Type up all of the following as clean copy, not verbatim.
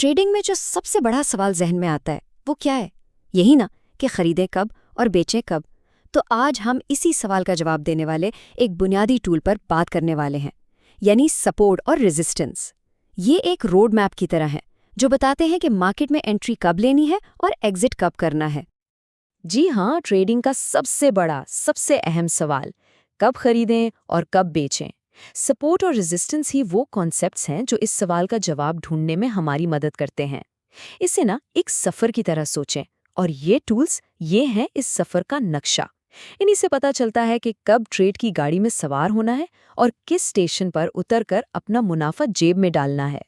Trading में जो सबसे बड़ा सवाल जहन में आता है वो क्या है? यही ना कि खरीदें कब और बेचें कब। तो आज हम इसी सवाल का जवाब देने वाले एक बुनियादी टूल पर बात करने वाले हैं, यानी सपोर्ट और रेजिस्टेंस। ये एक रोड मैप की तरह है जो बताते हैं कि मार्केट में एंट्री कब लेनी है और एग्जिट कब करना है। जी हाँ, ट्रेडिंग का सबसे बड़ा, सबसे अहम सवाल, कब खरीदें और कब बेचें। सपोर्ट और रेजिस्टेंस ही वो कॉन्सेप्ट्स हैं जो इस सवाल का जवाब ढूंढने में हमारी मदद करते हैं। इसे ना एक सफ़र की तरह सोचें, और ये टूल्स ये हैं इस सफ़र का नक्शा। इन्हीं से पता चलता है कि कब ट्रेड की गाड़ी में सवार होना है और किस स्टेशन पर उतरकर अपना मुनाफा जेब में डालना है।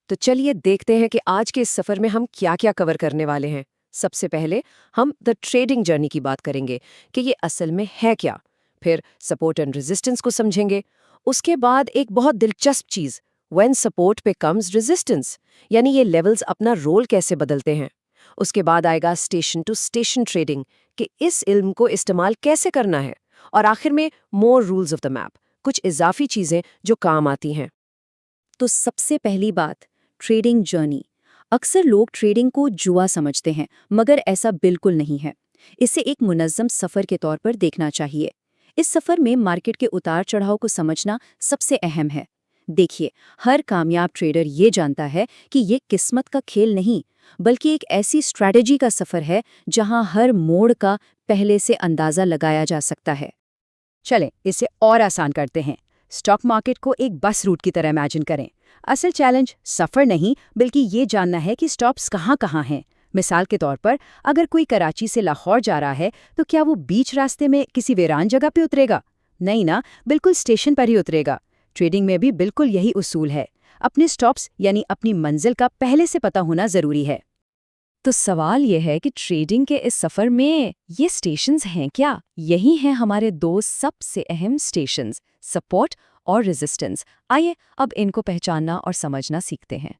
तो चलिए देखते हैं कि आज के इस सफ़र में हम क्या क्या कवर करने वाले हैं। सबसे पहले हम द ट्रेडिंग जर्नी की बात करेंगे कि ये असल में है क्या। फिर सपोर्ट एंड रेजिस्टेंस को समझेंगे। उसके बाद एक बहुत दिलचस्प चीज़, व्हेन सपोर्ट पे कम्स रेजिस्टेंस, यानी ये लेवल्स अपना रोल कैसे बदलते हैं। उसके बाद आएगा स्टेशन टू स्टेशन ट्रेडिंग कि इस इल्म को इस्तेमाल कैसे करना है। और आखिर में मोर रूल्स ऑफ द मैप, कुछ इजाफी चीज़ें जो काम आती हैं। तो सबसे पहली बात, ट्रेडिंग जर्नी। अक्सर लोग ट्रेडिंग को जुआ समझते हैं, मगर ऐसा बिल्कुल नहीं है। इसे एक मुनज़्ज़म सफ़र के तौर पर देखना चाहिए। इस सफ़र में मार्केट के उतार चढ़ाव को समझना सबसे अहम है। देखिए, हर कामयाब ट्रेडर ये जानता है कि ये किस्मत का खेल नहीं, बल्कि एक ऐसी स्ट्रैटेजी का सफ़र है जहां हर मोड़ का पहले से अंदाज़ा लगाया जा सकता है। चलें, इसे और आसान करते हैं। स्टॉक मार्केट को एक बस रूट की तरह इमेजिन करें। असल चैलेंज सफ़र नहीं, बल्कि ये जानना है कि स्टॉप्स कहाँ हैं। मिसाल के तौर पर, अगर कोई कराची से लाहौर जा रहा है, तो क्या वो बीच रास्ते में किसी वीरान जगह पे उतरेगा? नहीं ना, बिल्कुल स्टेशन पर ही उतरेगा। ट्रेडिंग में भी बिल्कुल यही उसूल है। अपने स्टॉप्स यानी अपनी मंजिल का पहले से पता होना ज़रूरी है। तो सवाल यह है कि ट्रेडिंग के इस सफ़र में ये स्टेशंस हैं क्या? यही हैं हमारे दो सबसे अहम स्टेशंस, सपोर्ट और रेजिस्टेंस। आइए अब इनको पहचानना और समझना सीखते हैं।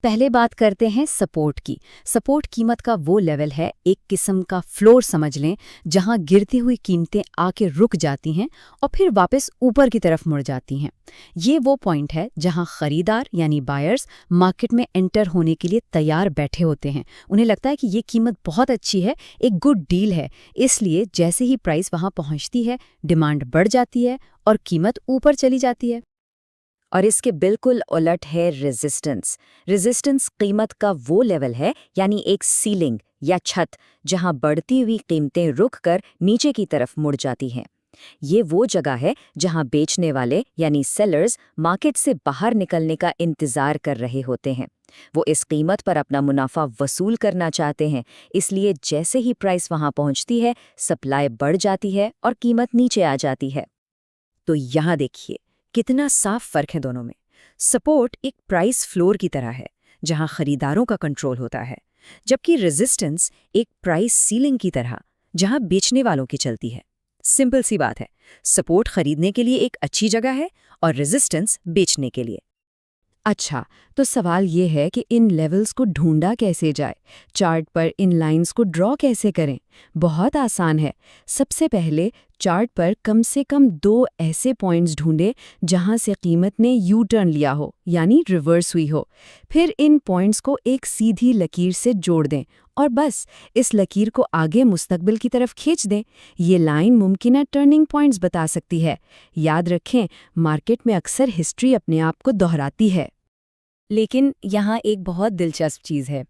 पहले बात करते हैं सपोर्ट की। सपोर्ट कीमत का वो लेवल है, एक किस्म का फ्लोर समझ लें, जहां गिरती हुई कीमतें आके रुक जाती हैं और फिर वापस ऊपर की तरफ मुड़ जाती हैं। ये वो पॉइंट है जहां खरीदार यानी बायर्स मार्केट में एंटर होने के लिए तैयार बैठे होते हैं। उन्हें लगता है कि ये कीमत बहुत अच्छी है, एक गुड डील है। इसलिए जैसे ही प्राइस वहां पहुंचती है, डिमांड बढ़ जाती है और कीमत ऊपर चली जाती है। और इसके बिल्कुल उलट है रेजिस्टेंस। रेजिस्टेंस कीमत का वो लेवल है, यानी एक सीलिंग या छत, जहां बढ़ती हुई कीमतें रुककर नीचे की तरफ मुड़ जाती हैं। ये वो जगह है जहां बेचने वाले यानी सेलर्स मार्केट से बाहर निकलने का इंतजार कर रहे होते हैं। वो इस कीमत पर अपना मुनाफा वसूल करना चाहते हैं, इसलिए जैसे ही प्राइस वहां पहुंचती है, सप्लाई बढ़ जाती है और कीमत नीचे आ जाती है। तो यहाँ देखिए कितना साफ फर्क है दोनों में। सपोर्ट एक प्राइस फ्लोर की तरह है, जहां खरीदारों का कंट्रोल होता है, जबकि रेजिस्टेंस एक प्राइस सीलिंग की तरह, जहां बेचने वालों की चलती है। सिंपल सी बात है, सपोर्ट खरीदने के लिए एक अच्छी जगह है और रेजिस्टेंस बेचने के लिए। अच्छा, तो सवाल ये है कि इन लेवल्स को ढूंढा कैसे जाए? चार्ट पर इन लाइंस को ड्रॉ कैसे करें? बहुत आसान है। सबसे पहले चार्ट पर कम से कम दो ऐसे पॉइंट्स ढूंढें जहां से कीमत ने यू टर्न लिया हो, यानी रिवर्स हुई हो। फिर इन पॉइंट्स को एक सीधी लकीर से जोड़ दें और बस इस लकीर को आगे मुस्तकबिल की तरफ खींच दें। ये लाइन मुमकिन टर्निंग पॉइंट्स बता सकती है। याद रखें, मार्केट में अक्सर हिस्ट्री अपने आप को दोहराती है। लेकिन यहाँ एक बहुत दिलचस्प चीज़ है।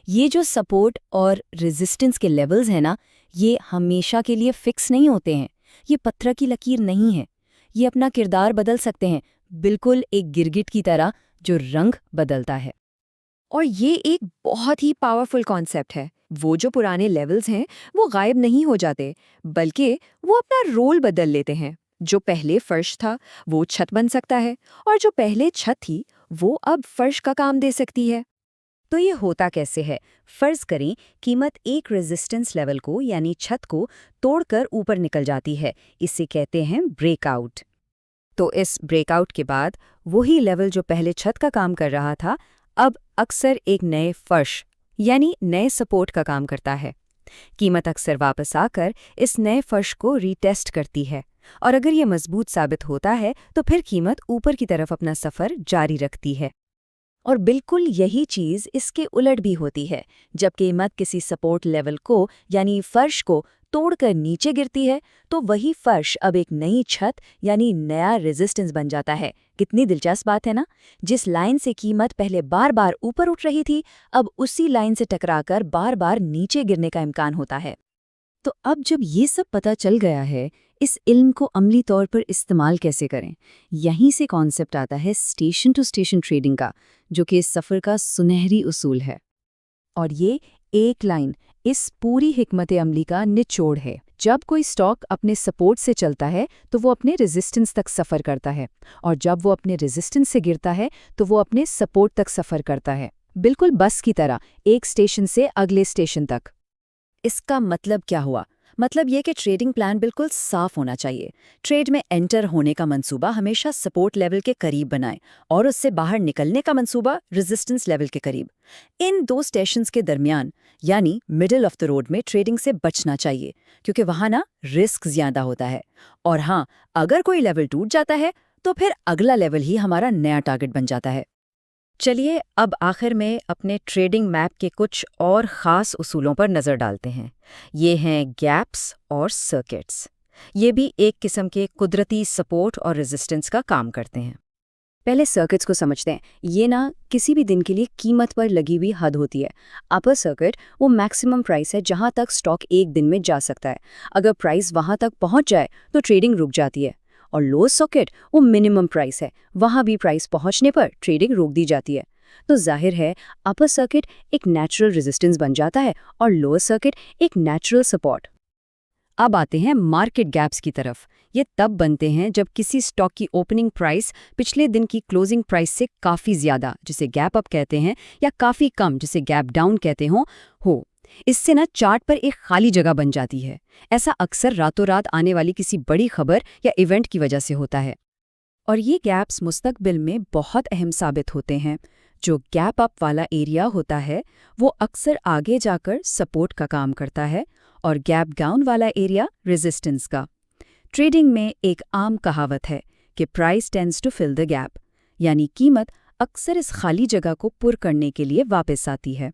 ये जो सपोर्ट और रेजिस्टेंस के लेवल्स हैं ना, ये हमेशा के लिए फिक्स नहीं होते हैं। ये पत्थर की लकीर नहीं है। ये अपना किरदार बदल सकते हैं, बिल्कुल एक गिरगिट की तरह जो रंग बदलता है। और ये एक बहुत ही पावरफुल कॉन्सेप्ट है। वो जो पुराने लेवल्स हैं वो गायब नहीं हो जाते, बल्कि वो अपना रोल बदल लेते हैं। जो पहले फर्श था वो छत बन सकता है, और जो पहले छत थी वो अब फर्श का काम दे सकती है। तो ये होता कैसे है? फर्ज करें कीमत एक रेजिस्टेंस लेवल को यानी छत को तोड़कर ऊपर निकल जाती है। इसे कहते हैं ब्रेकआउट। तो इस ब्रेकआउट के बाद वही लेवल जो पहले छत का काम कर रहा था, अब अक्सर एक नए फर्श यानी नए सपोर्ट का काम करता है। कीमत अक्सर वापस आकर इस नए फर्श को रीटेस्ट करती है, और अगर ये मजबूत साबित होता है तो फिर कीमत ऊपर की तरफ अपना सफ़र जारी रखती है। और बिल्कुल यही चीज़ इसके उलट भी होती है। जब कीमत किसी सपोर्ट लेवल को यानी फर्श को तोड़कर नीचे गिरती है तो वही फर्श अब एक नई छत यानी नया रेजिस्टेंस बन जाता है। कितनी दिलचस्प बात है ना। जिस लाइन से कीमत पहले बार बार ऊपर उठ रही थी, अब उसी लाइन से टकराकर बार बार नीचे गिरने का इम्कान होता है। तो अब जब ये सब पता चल गया है, इस इल्म को अमली तौर पर इस्तेमाल कैसे करें? यहीं से कॉन्सेप्ट आता है स्टेशन टू स्टेशन ट्रेडिंग का, जो कि इस सफ़र का सुनहरी उसूल है। और ये एक लाइन इस पूरी हिकमत अमली का निचोड़ है। जब कोई स्टॉक अपने सपोर्ट से चलता है तो वो अपने रेजिस्टेंस तक सफ़र करता है, और जब वो अपने रेजिस्टेंस से गिरता है तो वो अपने सपोर्ट तक सफ़र करता है, बिल्कुल बस की तरह, एक स्टेशन से अगले स्टेशन तक। इसका मतलब क्या हुआ? मतलब ये कि ट्रेडिंग प्लान बिल्कुल साफ होना चाहिए। ट्रेड में एंटर होने का मंसूबा हमेशा सपोर्ट लेवल के करीब बनाएं और उससे बाहर निकलने का मंसूबा रेजिस्टेंस लेवल के करीब। इन दो स्टेशंस के दरमियान यानी मिडिल ऑफ द रोड में ट्रेडिंग से बचना चाहिए, क्योंकि वहां ना रिस्क ज्यादा होता है। और हाँ, अगर कोई लेवल टूट जाता है तो फिर अगला लेवल ही हमारा नया टारगेट बन जाता है। चलिए अब आखिर में अपने ट्रेडिंग मैप के कुछ और ख़ास उसूलों पर नज़र डालते हैं। ये हैं गैप्स और सर्किट्स। ये भी एक किस्म के कुदरती सपोर्ट और रेजिस्टेंस का काम करते हैं। पहले सर्किट्स को समझते हैं। ये ना किसी भी दिन के लिए कीमत पर लगी हुई हद होती है। अपर सर्किट वो मैक्सिमम प्राइस है जहां तक स्टॉक एक दिन में जा सकता है। अगर प्राइस वहां तक पहुंच जाए तो ट्रेडिंग रुक जाती है। और लो सॉकेट वो मिनिमम प्राइस है, वहां भी प्राइस पहुंचने पर ट्रेडिंग रोक दी जाती है। तो जाहिर है अपर सर्किट एक नेचुरल रेजिस्टेंस बन जाता है और लोअर सर्किट एक नेचुरल सपोर्ट। अब आते हैं मार्केट गैप्स की तरफ। ये तब बनते हैं जब किसी स्टॉक की ओपनिंग प्राइस पिछले दिन की क्लोजिंग प्राइस से काफ़ी ज़्यादा, जिसे गैप अप कहते हैं, या काफ़ी कम, जिसे गैप डाउन कहते हो। इससे ना चार्ट पर एक खाली जगह बन जाती है। ऐसा अक्सर रातों रात आने वाली किसी बड़ी खबर या इवेंट की वजह से होता है। और ये गैप्स मुस्तकबिल में बहुत अहम साबित होते हैं। जो गैप अप वाला एरिया होता है वो अक्सर आगे जाकर सपोर्ट का काम करता है, और गैप डाउन वाला एरिया रेजिस्टेंस का। ट्रेडिंग में एक आम कहावत है कि price tends to fill the gap, यानी कीमत अक्सर इस खाली जगह को पुर करने के लिए वापस आती है।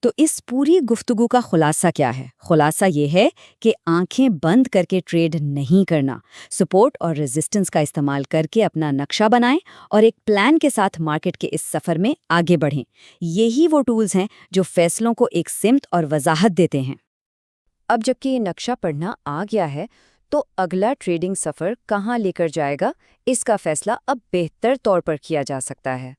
तो इस पूरी गुफ्तगू का खुलासा क्या है? खुलासा ये है कि आंखें बंद करके ट्रेड नहीं करना, सपोर्ट और रेजिस्टेंस का इस्तेमाल करके अपना नक्शा बनाएं और एक प्लान के साथ मार्केट के इस सफ़र में आगे बढ़ें। यही वो टूल्स हैं जो फैसलों को एक सिमत और वजाहत देते हैं। अब जबकि ये नक्शा पढ़ना आ गया है, तो अगला ट्रेडिंग सफ़र कहाँ लेकर जाएगा, इसका फैसला अब बेहतर तौर पर किया जा सकता है।